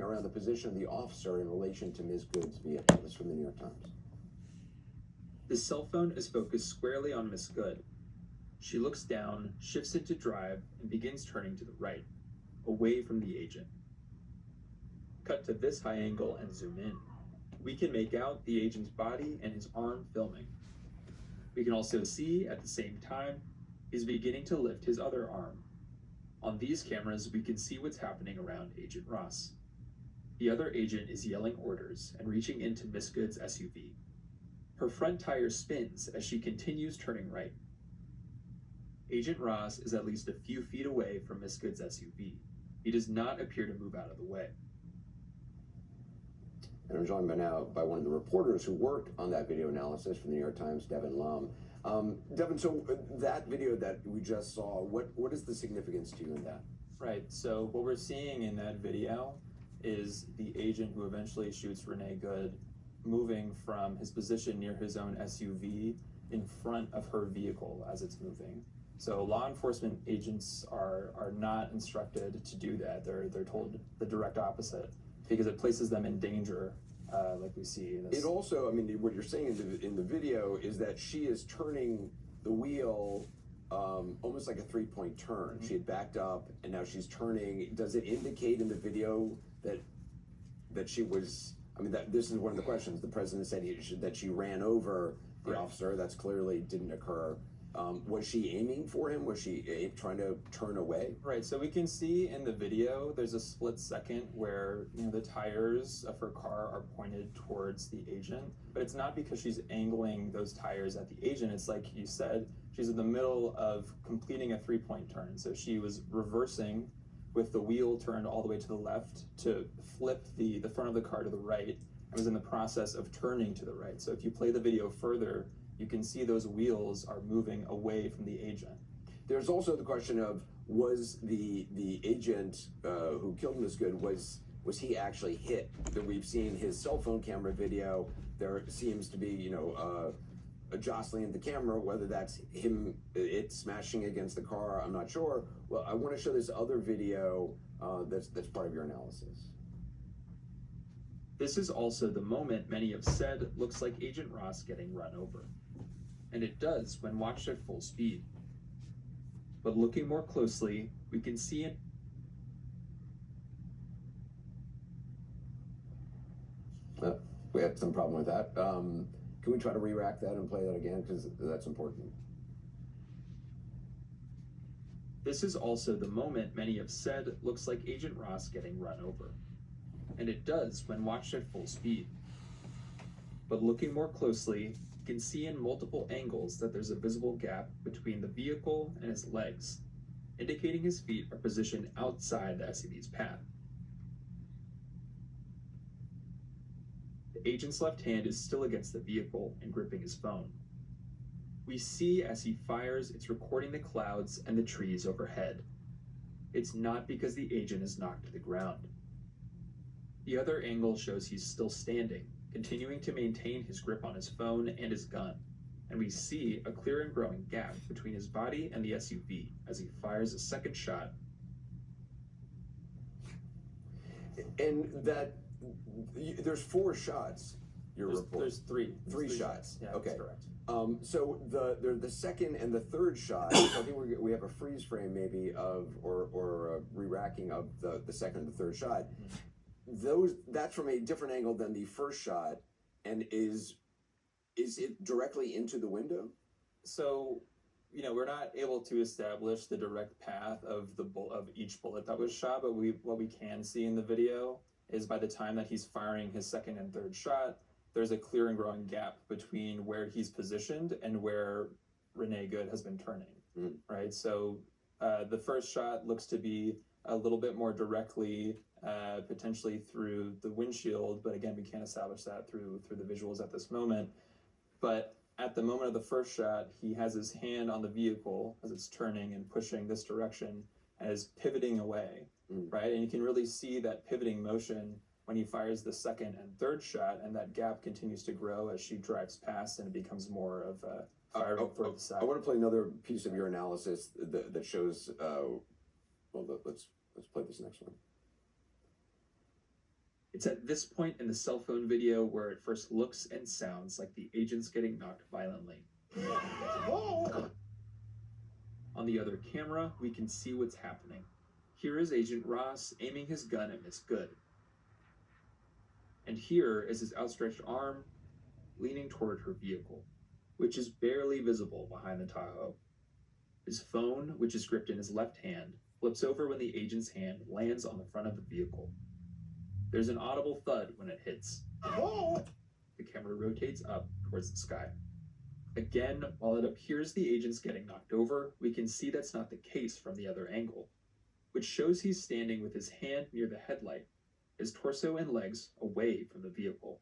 centering around the position of the officer in relation to Ms. Good's vehicle. This is from the New York Times. The cell phone is focused squarely on Miss Good. She looks down, shifts into drive, and begins turning to the right, away from the agent. Cut to this high angle and zoom in. We can make out the agent's body and his arm filming. We can also see, at the same time, he's beginning to lift his other arm. On these cameras, we can see what's happening around Agent Ross. The other agent is yelling orders and reaching into Miss Good's SUV. Her front tire spins as she continues turning right. Agent Ross is at least a few feet away from Miss Good's SUV. He does not appear to move out of the way. And I'm joined now by one of the reporters who worked on that video analysis from the New York Times, Devin Lum. Devin, so that video that we just saw, what is the significance to you in that? Right, so what we're seeing in that video is the agent who eventually shoots Renee Good moving from his position near his own SUV in front of her vehicle as it's moving. So law enforcement agents are not instructed to do that. They're told the direct opposite because it places them in danger, like we see in this. It also, I mean, what you're saying in the video is that she is turning the wheel almost like a three-point turn. Mm-hmm. She had backed up and now she's turning. Does it indicate in the video that she was, I mean, that this is one of the questions. The president said that she ran over the officer. That's clearly didn't occur. Was she aiming for him? Was she trying to turn away? Right, so we can see in the video, there's a split second where the tires of her car are pointed towards the agent, but it's not because she's angling those tires at the agent. It's like you said, she's in the middle of completing a three-point turn. So she was reversing with the wheel turned all the way to the left to flip the front of the car to the right, and was in the process of turning to the right. So if you play the video further, you can see those wheels are moving away from the agent. There's also the question of, was the agent who killed Ms. Good, was he actually hit? That we've seen his cell phone camera video. There seems to be, a jostling of the camera, whether that's him, it smashing against the car, I'm not sure. Well, I want to show this other video that's part of your analysis. This is also the moment many have said looks like Agent Ross getting run over. And it does when watched at full speed. But looking more closely, we can see it. We had some problem with that. Can we try to re-rack that and play that again? Because that's important. This is also the moment many have said looks like Agent Ross getting run over. And it does when watched at full speed. But looking more closely, you can see in multiple angles that there's a visible gap between the vehicle and his legs, indicating his feet are positioned outside the SUV's path. The agent's left hand is still against the vehicle and gripping his phone. We see as he fires, it's recording the clouds and the trees overhead. It's not because the agent is knocked to the ground. The other angle shows he's still standing, continuing to maintain his grip on his phone and his gun, and we see a clear and growing gap between his body and the SUV as he fires a second shot. And that, there's 4 shots, There's three. Three shots. Yeah, okay. That's correct. So the second and the third shot, I think we have a freeze frame maybe of, or a re-racking of the second and the third shot. Mm-hmm. That's from a different angle than the first shot, and is it directly into the window? So, we're not able to establish the direct path of each bullet that was shot, but what we can see in the video is by the time that he's firing his second and third shot, there's a clear and growing gap between where he's positioned and where Renee Good has been turning, right? So the first shot looks to be a little bit more directly, potentially through the windshield, but again, we can't establish that through the visuals at this moment. But at the moment of the first shot, he has his hand on the vehicle as it's turning and pushing this direction and is pivoting away, right? And you can really see that pivoting motion when he fires the second and third shot, and that gap continues to grow as she drives past, and it becomes more of a firing for the side. I want to play another piece of your analysis that shows. Well, let's play this next one. It's at this point in the cell phone video where it first looks and sounds like the agent's getting knocked violently. On the other camera, we can see what's happening. Here is Agent Ross aiming his gun at Miss Good. And here is his outstretched arm leaning toward her vehicle, which is barely visible behind the Tahoe. His phone, which is gripped in his left hand, flips over when the agent's hand lands on the front of the vehicle. There's an audible thud when it hits. The camera rotates up towards the sky. Again, while it appears the agent's getting knocked over, we can see that's not the case from the other angle, which shows he's standing with his hand near the headlight, his torso and legs away from the vehicle.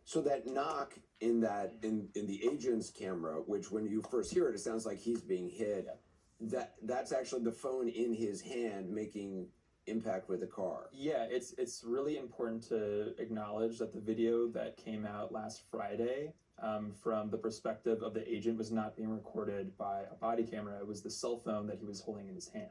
So that knock in the agent's camera, which when you first hear it, it sounds like he's being hit. Yeah. That's actually the phone in his hand making impact with the car. Yeah, it's really important to acknowledge that the video that came out last Friday, from the perspective of the agent, was not being recorded by a body camera. It was the cell phone that he was holding in his hand.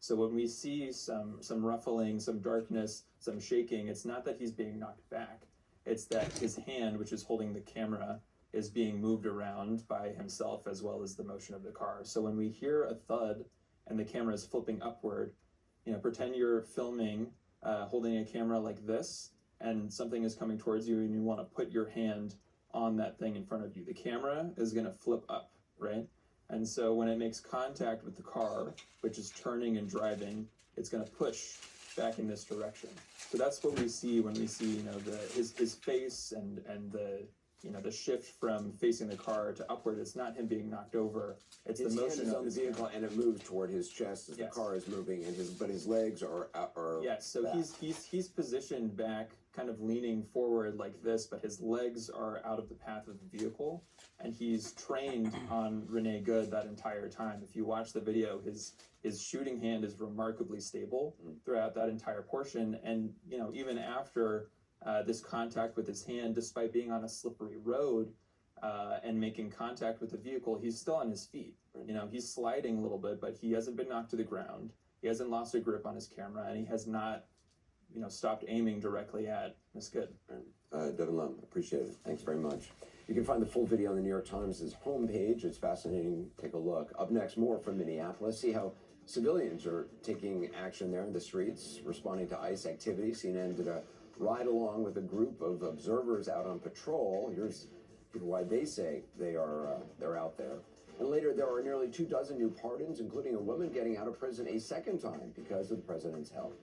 So when we see some ruffling, some darkness, some shaking, it's not that he's being knocked back. It's that his hand, which is holding the camera, is being moved around by himself as well as the motion of the car. So when we hear a thud and the camera is flipping upward, pretend you're filming, holding a camera like this, and something is coming towards you and you want to put your hand on that thing in front of you. The camera is going to flip up, right? And so when it makes contact with the car, which is turning and driving, it's going to push back in this direction. So that's what we see when we see, his face and the shift from facing the car to upward. It's not him being knocked over. It's His the motion hand is of on the his vehicle hand. and it moves toward his chest as Yes. the car is moving, and his legs are Yes, so back. he's positioned back, kind of leaning forward like this, but his legs are out of the path of the vehicle, and he's trained on Renee Good that entire time. If you watch the video, his shooting hand is remarkably stable throughout that entire portion, and even after this contact with his hand, despite being on a slippery road and making contact with the vehicle, he's still on his feet. He's sliding a little bit, but he hasn't been knocked to the ground. He hasn't lost a grip on his camera, and he has not, stopped aiming directly at Miss Good. Devin Lum, appreciate it. Thanks very much. You can find the full video on the New York Times' homepage. It's fascinating. Take a look. Up next, more from Minneapolis. See how civilians are taking action there in the streets, responding to ICE activity. CNN did a ride along with a group of observers out on patrol. Here's why they say they're out there. And later, there are nearly 24 new pardons, including a woman getting out of prison a second time because of the president's help.